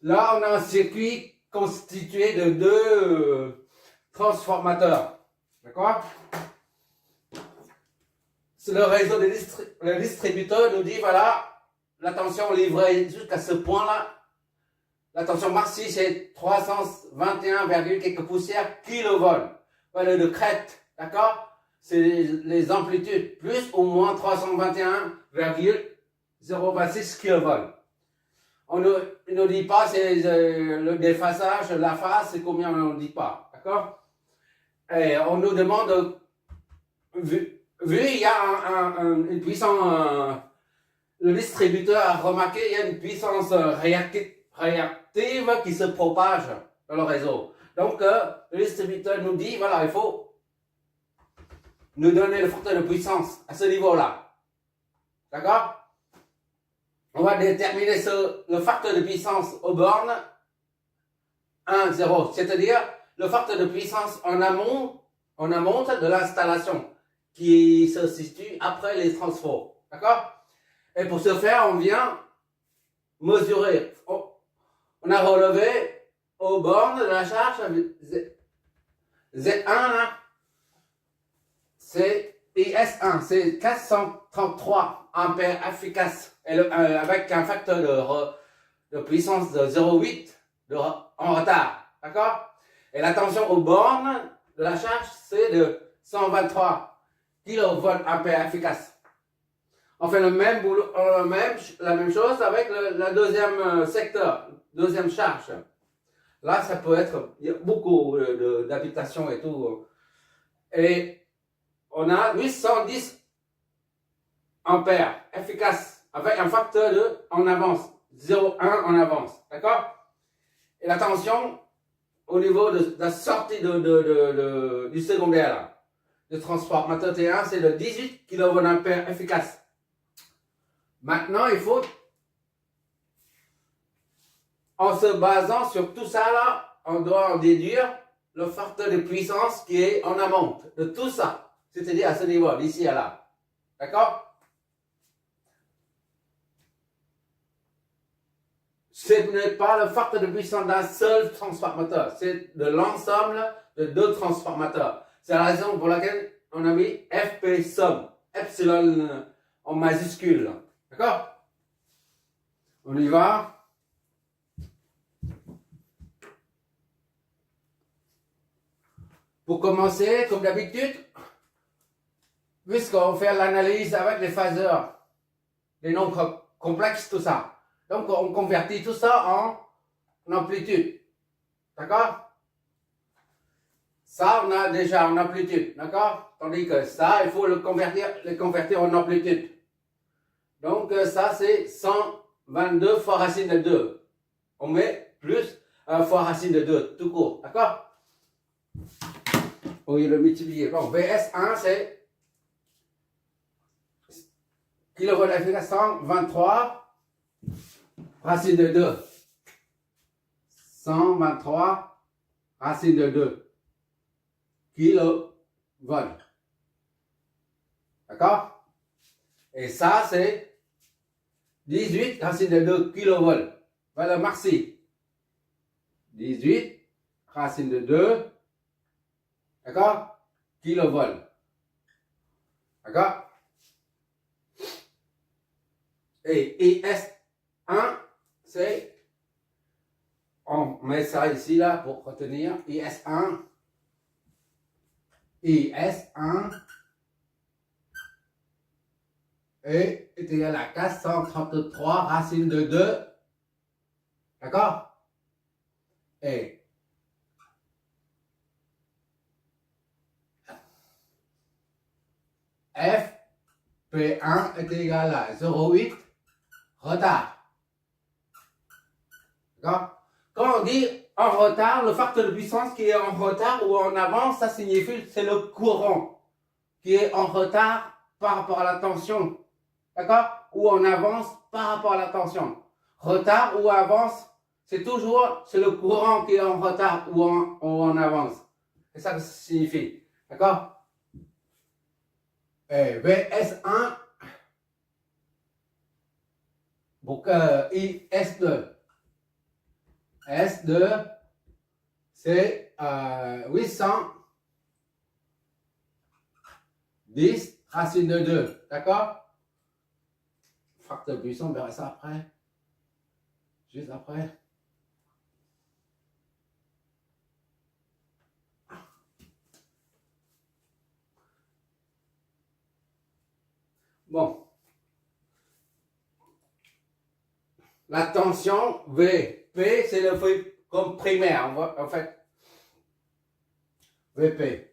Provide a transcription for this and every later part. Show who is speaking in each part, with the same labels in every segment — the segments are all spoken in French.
Speaker 1: Là, on a un circuit constitué de deux transformateurs. D'accord? Le réseau le distributeur nous dit, voilà, la tension livrée jusqu'à ce point-là, la tension maxi, c'est 321, quelques poussières kilovolts. Voilà le crête, d'accord? C'est les amplitudes, plus ou moins 321,026 kV. On ne dit pas, c'est le déphasage, la phase, c'est combien on ne dit pas, d'accord? Et on nous demande, vu il y a une puissance, le distributeur a remarqué, il y a une puissance réactive qui se propage dans le réseau. Donc, le distributeur nous dit, voilà, il faut nous donner le facteur de puissance à ce niveau-là. D'accord? On va déterminer le facteur de puissance aux bornes 1, 0, c'est-à-dire le facteur de puissance en amont de l'installation qui se situe après les transforts. D'accord? Et pour ce faire, on vient mesurer. On a relevé aux bornes de la charge Z1 là, c'est IS1, c'est 433 ampères efficaces avec un facteur de puissance de 0,8 en retard. D'accord? Et la tension aux bornes de la charge, c'est de 123 kV ampères efficaces. On fait le même boulot, la même chose avec le deuxième secteur, deuxième charge. Là, ça peut être, il y a beaucoup d'habitations et tout. Et on a 810 ampères efficaces avec un facteur en avance, 0,1 en avance. D'accord? Et la tension au niveau de la sortie du secondaire, là, du transformateur T1, c'est de 18 kVA efficace. Maintenant, il faut, en se basant sur tout ça là, on doit en déduire le facteur de puissance qui est en amont de tout ça. C'est-à-dire à ce niveau, d'ici à là. D'accord? Ce n'est pas le facteur de puissance d'un seul transformateur. C'est de l'ensemble de deux transformateurs. C'est la raison pour laquelle on a mis FP somme. Epsilon en majuscule. D'accord? On y va. Pour commencer, comme d'habitude, puisqu'on fait l'analyse avec les phaseurs, les nombres complexes, tout ça. Donc, on convertit tout ça en amplitude. D'accord? Ça, on a déjà en amplitude. D'accord? Tandis que ça, il faut les convertir en amplitude. Donc, ça, c'est 122 fois racine de 2. On met plus fois racine de 2, tout court. D'accord? Oui, le multiplier. Bon, VS1, c'est kilovolt efficace 123 racine de 2. 123 racine de 2 kilovolts. D'accord? Et ça, c'est 18 racine de 2 kilovolts. Valeur maxi. 18 racine de 2. D'accord? Kilovolts. D'accord? Et IS1, c'est, on met ça ici là pour retenir, IS1 est égal à 433 racine de 2. D'accord? Et FP1 est égal à 0,8 retard. D'accord? Quand on dit en retard, le facteur de puissance qui est en retard ou en avance, ça signifie que c'est le courant qui est en retard par rapport à la tension. D'accord? Ou en avance par rapport à la tension. Retard ou avance, c'est le courant qui est en retard ou en avance. C'est ça que ça signifie. D'accord? Et VS1 pour IS2. S2, c'est 810 racine de 2. D'accord? Facteur puissant, on verra ça après. Juste après. Bon. La tension V. P, c'est le fruit comme primaire, en fait. VP.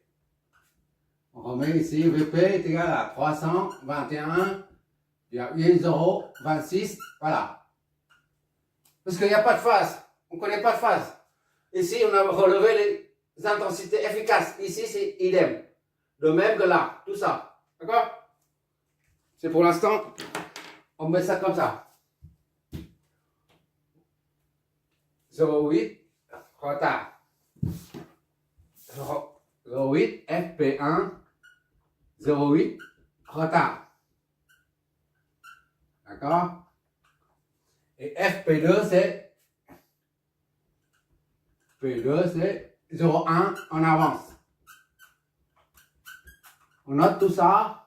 Speaker 1: On remet ici, VP est égal à 321,026. Voilà. Parce qu'il n'y a pas de phase. On ne connaît pas de phase. Ici, on a relevé les intensités efficaces. Ici, c'est idem. De même que là. Tout ça. D'accord? C'est pour l'instant, on met ça comme ça. 0,8 retard. 0,8 FP1 0,8 retard. D'accord? Et FP2 c'est P2 c'est 0,1 en avance. On note tout ça.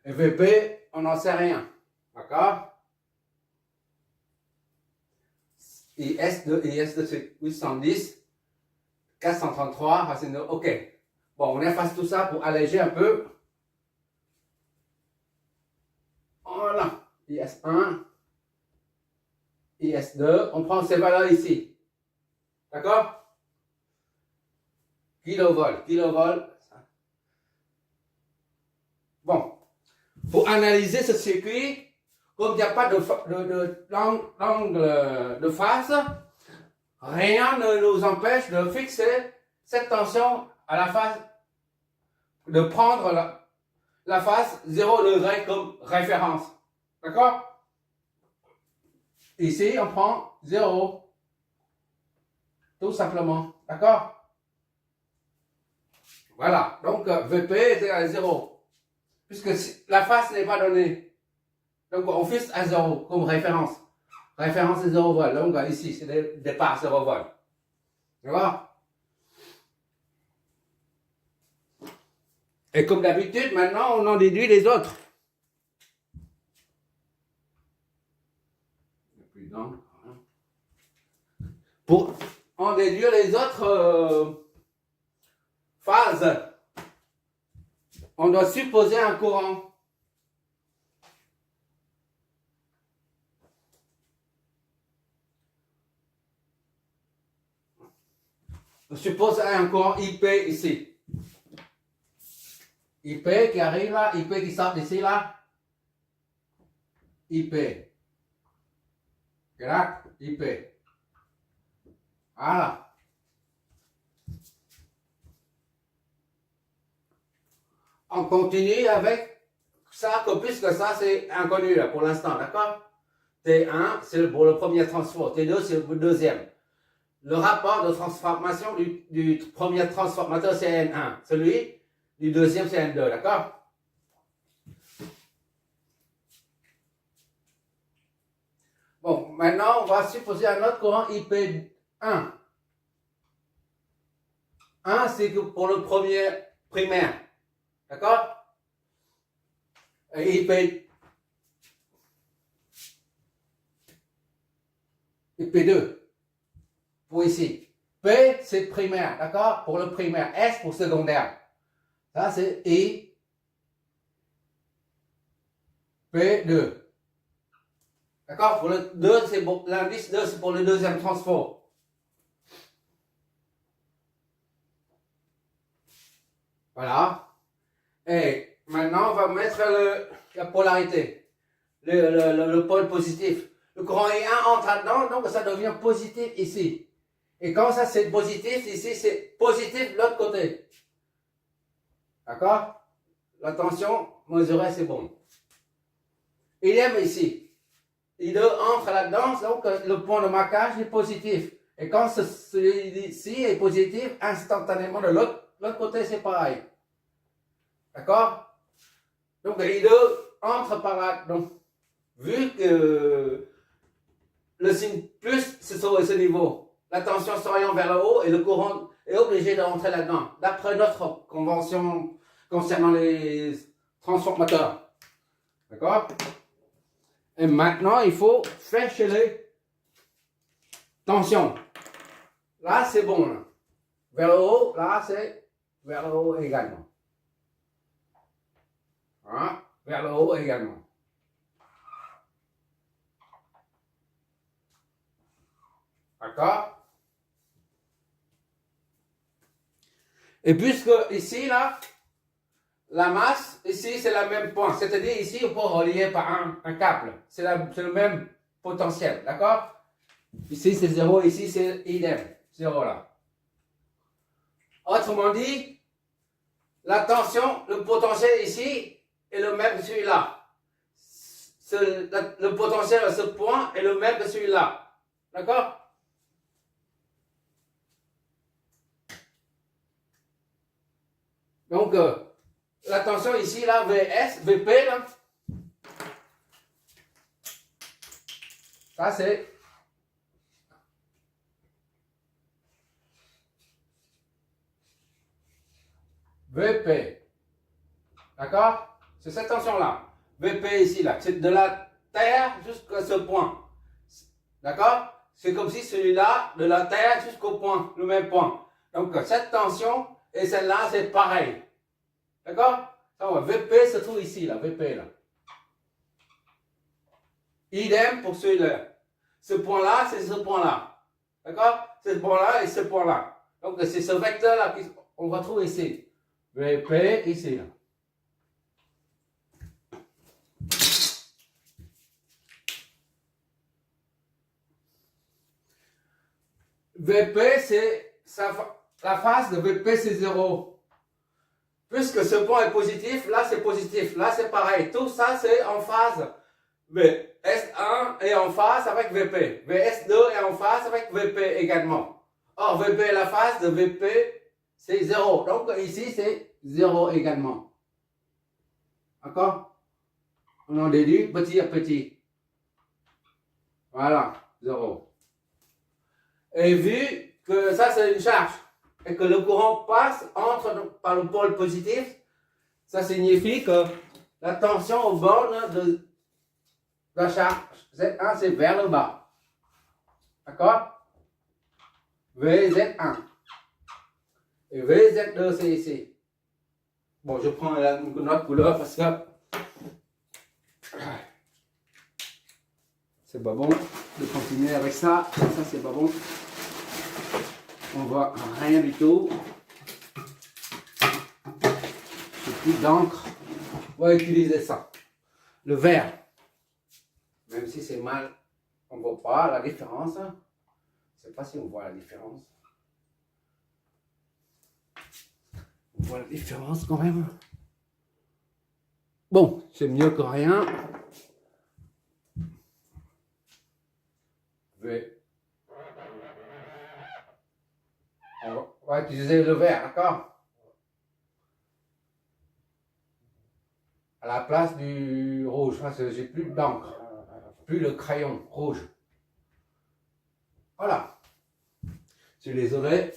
Speaker 1: Et VP, on n'en sait rien. D'accord? IS2 c'est 810, 433, racine de... Ok. Bon, on efface tout ça pour alléger un peu. Voilà. IS1, IS2, on prend ces valeurs ici. D'accord? Kilovolt. Bon. Pour analyser ce circuit, comme il n'y a pas d'angle de phase, rien ne nous empêche de fixer cette tension à la phase, de prendre la phase 0 degré comme référence. D'accord? Ici, on prend 0. Tout simplement. D'accord? Voilà. Donc, VP est égal à 0. Puisque la phase n'est pas donnée. Donc, on fixe à 0 comme référence. Référence est 0 volt. Donc, ici, c'est le départ 0 volt. D'accord? Et comme d'habitude, maintenant, on en déduit les autres. Pour en déduire les autres phases, on doit supposer un courant. On suppose un courant IP ici. IP qui arrive là, IP qui sort d'ici là. IP. Grac, IP. Voilà. On continue avec ça, puisque ça c'est inconnu là, pour l'instant, d'accord? T1 c'est pour le premier transfort, T2 c'est le deuxième. Le rapport de transformation du premier transformateur c'est N1, celui du deuxième c'est N2, d'accord? Bon, maintenant on va supposer un autre courant IP1. 1 c'est pour le premier primaire, d'accord? Et IP2 pour ici. P c'est primaire, d'accord? Pour le primaire. S pour secondaire. Ça c'est I P2. D'accord? Pour le 2, c'est pour l'indice 2, c'est pour le deuxième transfert. Voilà. Et maintenant, on va mettre la polarité, le pôle positif. Le courant I1 entre là-dedans, donc ça devient positif ici. Et quand ça c'est positif, ici c'est positif de l'autre côté. D'accord? La tension mesurée, c'est bon. Idem ici. I2 entre là-dedans, donc le point de marquage est positif. Et quand celui-ci est positif, instantanément de l'autre côté, c'est pareil. D'accord? Donc I2 entre par là. Donc, vu que le signe plus, c'est sur ce niveau. la tension s'oriente vers le haut et le courant est obligé de rentrer là-dedans, d'après notre convention concernant les transformateurs. D'accord? Et maintenant, il faut chercher les tensions. Là, c'est bon. Là. Vers le haut, là, c'est vers le haut également. Hein? Vers le haut également. D'accord? Et puisque ici, là, la masse, ici, c'est le même point. C'est-à-dire, ici, on peut relier par un câble. C'est le même potentiel. D'accord? Ici, c'est 0. Ici, c'est idem. 0 là. Autrement dit, la tension, le potentiel ici est le même que celui-là. Le potentiel à ce point est le même que celui-là. D'accord? Donc, la tension ici, là, VS, VP, là, ça c'est VP. D'accord? C'est cette tension-là. VP ici, là. C'est de la Terre jusqu'à ce point. D'accord? C'est comme si celui-là, de la Terre jusqu'au point, le même point. Donc, cette tension et celle-là, c'est pareil. D'accord? VP se trouve ici, là. VP, là. Idem pour celui-là. Ce point-là, c'est ce point-là. D'accord? Ce point-là et ce point-là. Donc, c'est ce vecteur-là qu'on retrouve ici. VP, ici, là. VP, c'est la phase de VP, c'est 0. Puisque ce point est positif, là c'est positif, là c'est pareil. Tout ça c'est en phase. VS1 est en phase avec VP. VS2 est en phase avec VP également. Or, VP, la phase de VP, c'est 0. Donc ici c'est 0 également. D'accord? On en déduit petit à petit. Voilà, 0. Et vu que ça c'est une charge et que le courant entre par le pôle positif, ça signifie que la tension aux bornes de la charge Z1 c'est vers le bas. D'accord? VZ1. Et VZ2 c'est ici. Bon, je prends une autre couleur parce que c'est pas bon de continuer avec ça. Ça c'est pas bon. On voit rien du tout. J'ai plus d'encre. On va utiliser ça. Le vert. Même si c'est mal, on ne voit pas la différence. Je ne sais pas si on voit la différence. On voit la différence quand même. Bon, c'est mieux que rien. On va utiliser le vert, d'accord? À la place du rouge, parce que j'ai plus d'encre, plus le crayon rouge. Voilà. Je suis désolé.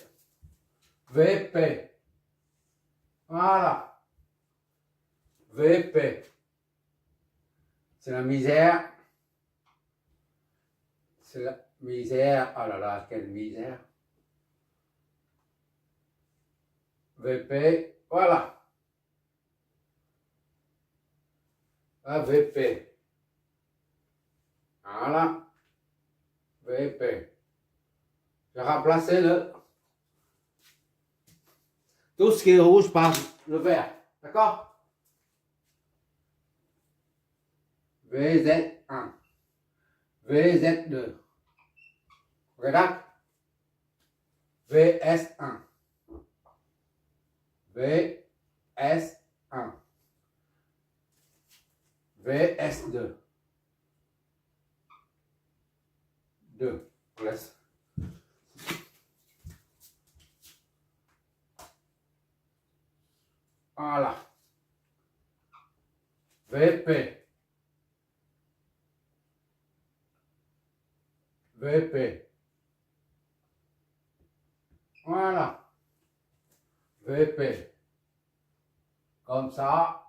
Speaker 1: VP. Voilà. VP. C'est la misère. C'est la misère. Oh là là, quelle misère. VP. Voilà. VP. Voilà. VP. Je vais remplacer tout ce qui est rouge par le vert. D'accord? VZ1. VZ2. Regarde. VS1. VS1. VS2. 2. On laisse. Voilà. VP. VP. Voilà. VP. Comme ça.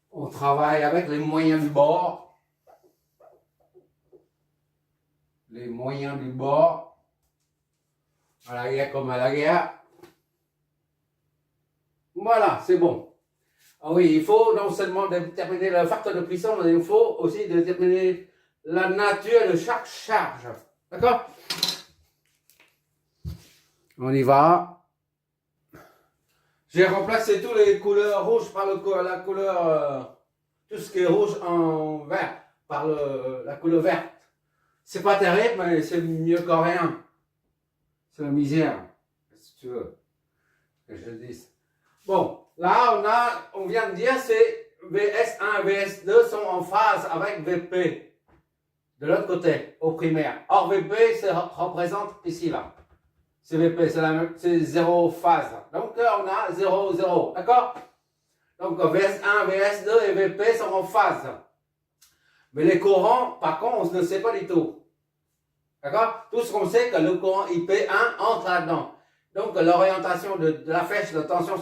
Speaker 1: On travaille avec les moyens du bord. Les moyens du bord. À l'arrière comme à l'arrière. Voilà, c'est bon. Ah oui, il faut non seulement déterminer le facteur de puissance, mais il faut aussi déterminer la nature de chaque charge. D'accord? On y va. J'ai remplacé toutes les couleurs rouges par la couleur, tout ce qui est rouge en vert, par la couleur verte. C'est pas terrible, mais c'est mieux qu'en rien. C'est la misère, si tu veux que je le dise. Bon, là, on vient de dire, c'est VS1 et VS2 sont en phase avec VP. De l'autre côté, au primaire. Or, VP se représente ici, là. C'est VP, c'est zéro phase. Donc, on a 0, 0. D'accord? Donc, VS1, VS2 et VP sont en phase. Mais les courants, par contre, on ne sait pas du tout. D'accord? Tout ce qu'on sait, que le courant IP1 entre là-dedans. Donc, l'orientation de la flèche de tension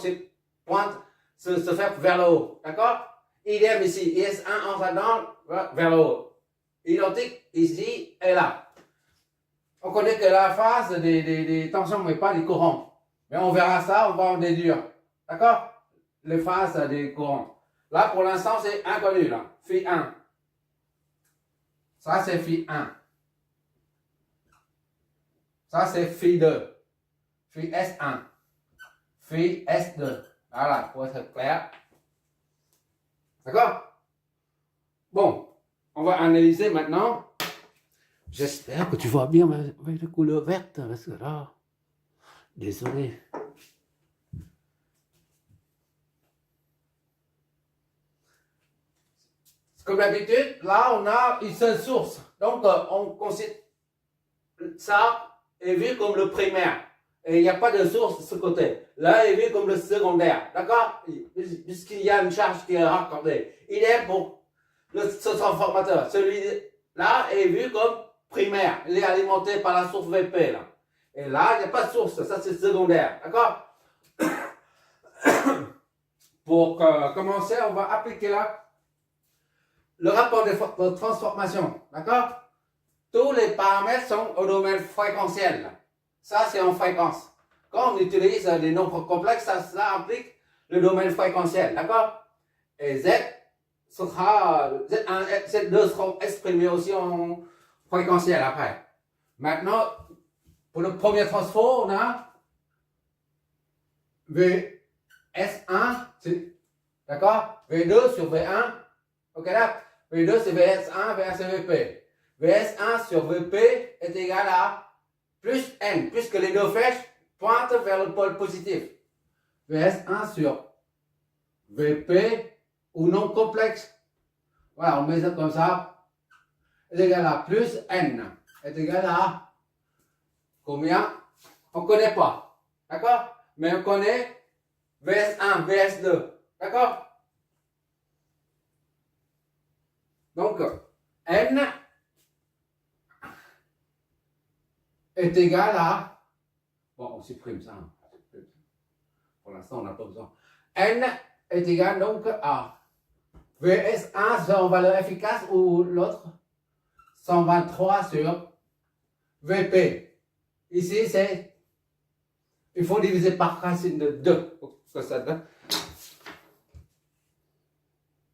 Speaker 1: pointe se fait vers le haut. D'accord? Idem ici. IS1 entre là-dedans, vers le haut. Identique ici et là. On connaît que la phase des tensions, mais pas des courants. Mais on verra ça, on va en déduire. D'accord? Les phases des courants. Là, pour l'instant, c'est inconnu, là. Phi 1. Ça, c'est Phi 1. Ça, c'est Phi 2. Phi S1. Phi S2. Voilà, pour être clair. D'accord? Bon, on va analyser maintenant. J'espère que tu vois bien avec la couleur verte, parce que là, désolé. Comme d'habitude, là, on a une seule source. Donc, on considère ça est vu comme le primaire. Et il n'y a pas de source de ce côté. Là, il est vu comme le secondaire. D'accord? Puisqu'il y a une charge qui est raccordée. Il est pour ce transformateur. Celui-là est vu comme primaire. Il est alimenté par la source VP. Là. Et là, il n'y a pas de source. Ça, c'est secondaire. D'accord? Pour commencer, on va appliquer là le rapport de transformation. D'accord? Tous les paramètres sont au domaine fréquentiel. Ça, c'est en fréquence. Quand on utilise des nombres complexes, ça implique le domaine fréquentiel. D'accord? Et Z Z1 et Z2 seront exprimés aussi en fréquentiel après. Maintenant, pour le premier transfo, on a VS1, d'accord? V2 sur V1. Ok là? V2 c'est VS1, VS c'est VP. VS1 sur VP est égal à plus N, puisque les deux flèches pointent vers le pôle positif. VS1 sur VP ou non complexe. Voilà, on met ça comme ça. Est égal à plus N. Est égal à combien? On ne connaît pas. D'accord? Mais on connaît VS1, VS2. D'accord? Donc, N est égal à... Bon, on supprime ça. Pour l'instant, on n'a pas besoin. N est égal donc à VS1 c'est en valeur efficace ou l'autre 123 sur VP. Ici, c'est... Il faut diviser par racine de 2 pour que ça donne.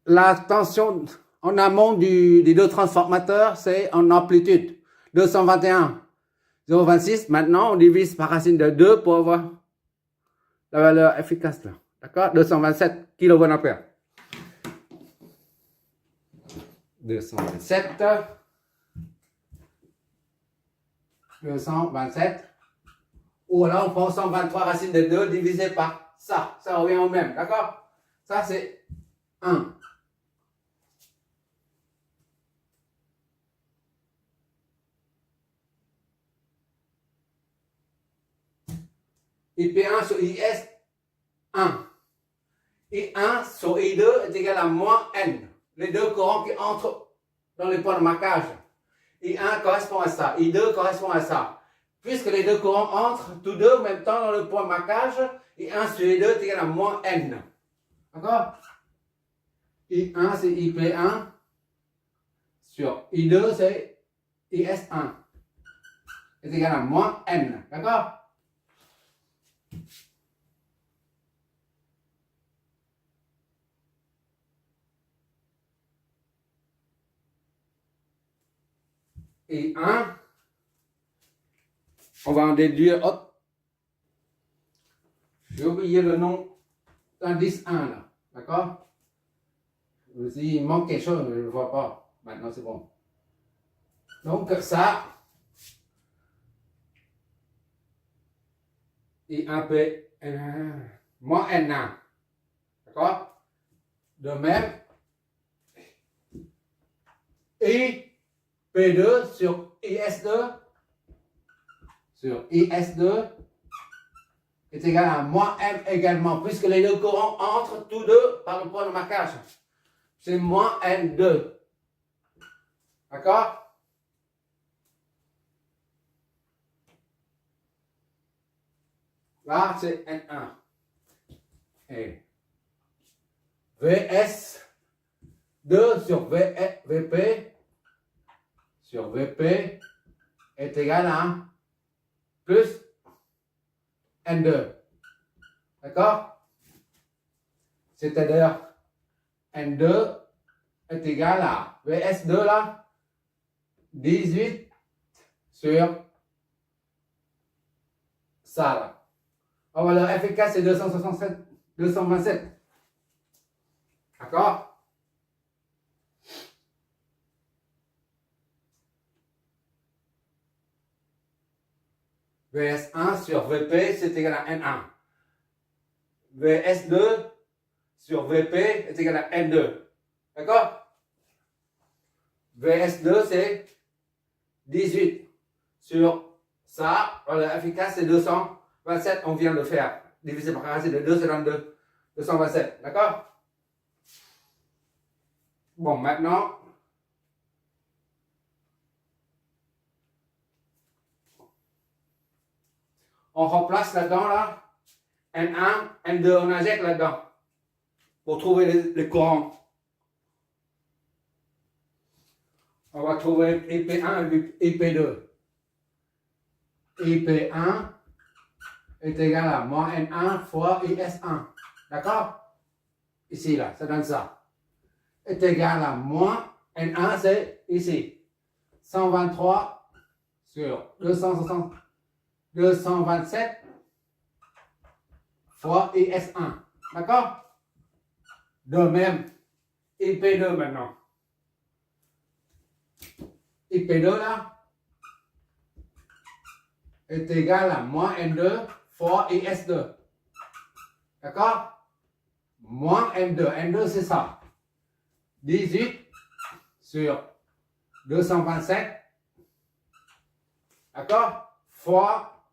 Speaker 1: La tension en amont des deux transformateurs, c'est en amplitude. 221, 0,26. Maintenant, on divise par racine de 2 pour avoir la valeur efficace. Là. D'accord? 227 kVA. 227. 227. Ou alors on prend 123 racines de 2 divisé par ça. Ça revient au même. D'accord? Ça, c'est 1. IP1 sur IS, 1. I1 sur I2 est égal à moins N. Les deux courants qui entrent dans les points de marquage. I1 correspond à ça. I2 correspond à ça. puisque les deux courants entrent tous deux en même temps dans le point marquage, et 1 sur I2 est égal à moins N. D'accord? I1 c'est IP1 sur I2 c'est IS1 est égal à moins N. D'accord? I1, on va en déduire. Hop. J'ai oublié le nom d'indice 1 là. D'accord? Il manque quelque chose, mais je ne le vois pas. Maintenant c'est bon. Donc ça, I1P moins N1. D'accord? De même, IP2 sur IS2 est égal à moins M également, puisque les deux courants entrent tous deux par le point de marquage. C'est moins N2. D'accord? Là, c'est N1. Et VS2 sur VP est égal à plus N2. D'accord? C'est-à-dire N2 est égal à VS2 là, 18 sur ça là. On va le FK c'est 227. D'accord? VS1 sur VP c'est égal à N1. VS2 sur VP est égal à N2. D'accord? VS2 c'est 18 sur ça. Le efficace c'est 227. On vient de faire. Divisé par racine de 2 c'est 22. 227. D'accord? Bon, maintenant, on remplace là-dedans là. N1, N2, on injecte là-dedans. Pour trouver les courants. On va trouver IP1 et IP2. IP1 est égal à moins N1 fois IS1. D'accord? Ici, là, ça donne ça. Est égal à moins N1, c'est ici. 123 sur 227 fois IS1. D'accord? De même, IP2 maintenant. IP2 là est égal à moins N2 fois IS2. D'accord? Moins N2. N2 c'est ça. 18 sur 227. D'accord? Fois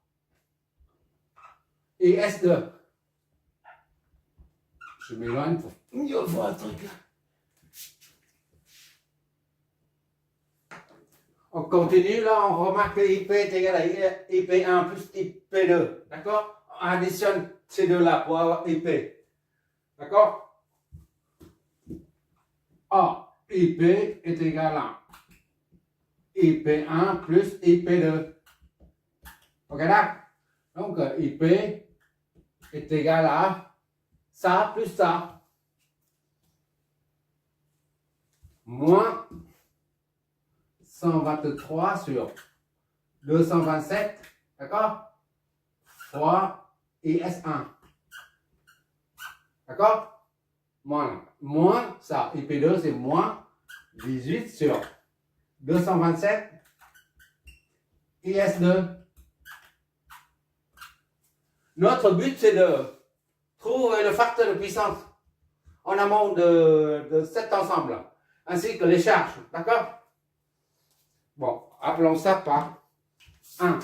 Speaker 1: IS2. Je m'éloigne pour mieux voir le truc là. On continue là, on remarque que IP est égal à IP1 plus IP2. D'accord? On additionne ces deux là pour avoir IP. D'accord? A, IP est égal à IP1 plus IP2. Ok là? Donc IP est égal à ça plus ça. Moins 123 sur 227, d'accord? Fois IS1. D'accord? Moins ça, IP2 c'est moins 18 sur 227 IS2. Notre but c'est de trouver le facteur de puissance en amont de cet ensemble, ainsi que les charges, d'accord? Bon, appelons ça par 1.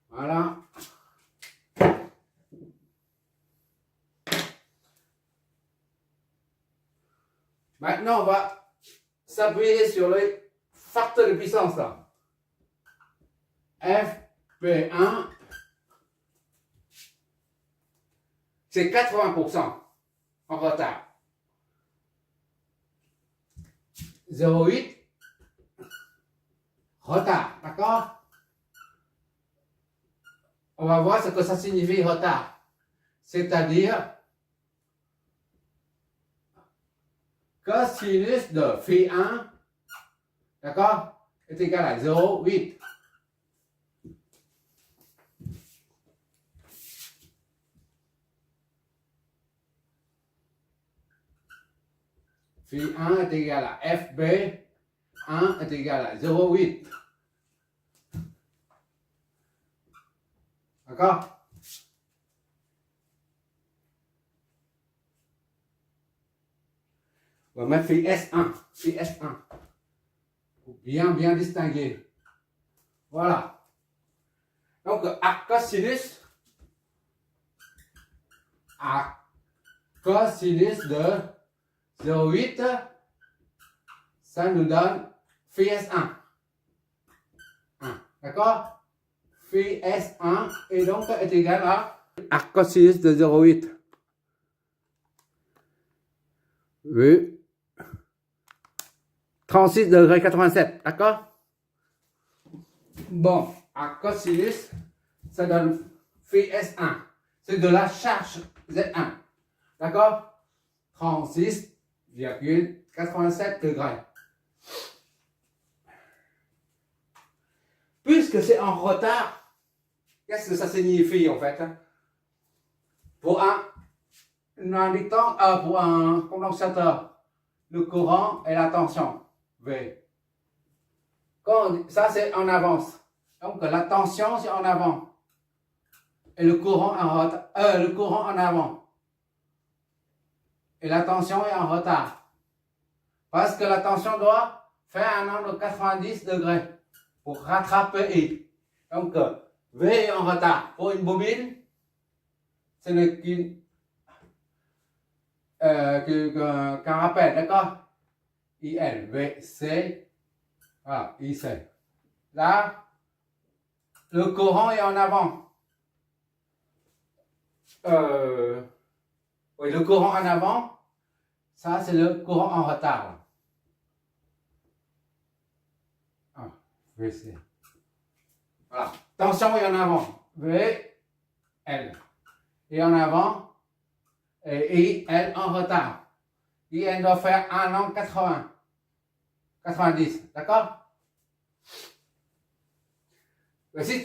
Speaker 1: Voilà. Maintenant, on va s'appuyer sur les facteurs de puissance là. FP1, c'est 80% en retard. 0,8, retard, d'accord? On va voir ce que ça signifie retard. C'est-à-dire cosinus de phi1, d'accord, est égal à 0,8. Phi 1 est égal à FB 1 est égal à 0,8. D'accord? On va mettre phi S1. Phi S1. Pour bien distinguer. Voilà. Donc, à cosinus de 0,8, ça nous donne phi S1. D'accord? Phi S1 et donc est égal à cosinus de 0,8. Oui. 36 degrés 87. D'accord? Bon, à cosinus, ça donne phi S1. C'est de la charge Z1. D'accord? 36,87 degrés. Puisque c'est en retard, qu'est-ce que ça signifie en fait? Pour un condensateur, le courant et la tension, V. Ça c'est en avance. Donc la tension c'est en avant. Et le courant en avant. Et la tension est en retard. Parce que la tension doit faire un angle de 90 degrés pour rattraper I. Donc, V est en retard. Pour une bobine, ce n'est qu'un rappel, d'accord? IL, V, C, voilà, IC. Là, le courant est en avant. Oui, le courant en avant, ça c'est le courant en retard. VC. Voilà. Tension est en avant. V, L. Et en avant. Et I, L en retard. I, L doit faire un angle 80. 90. D'accord? Si tu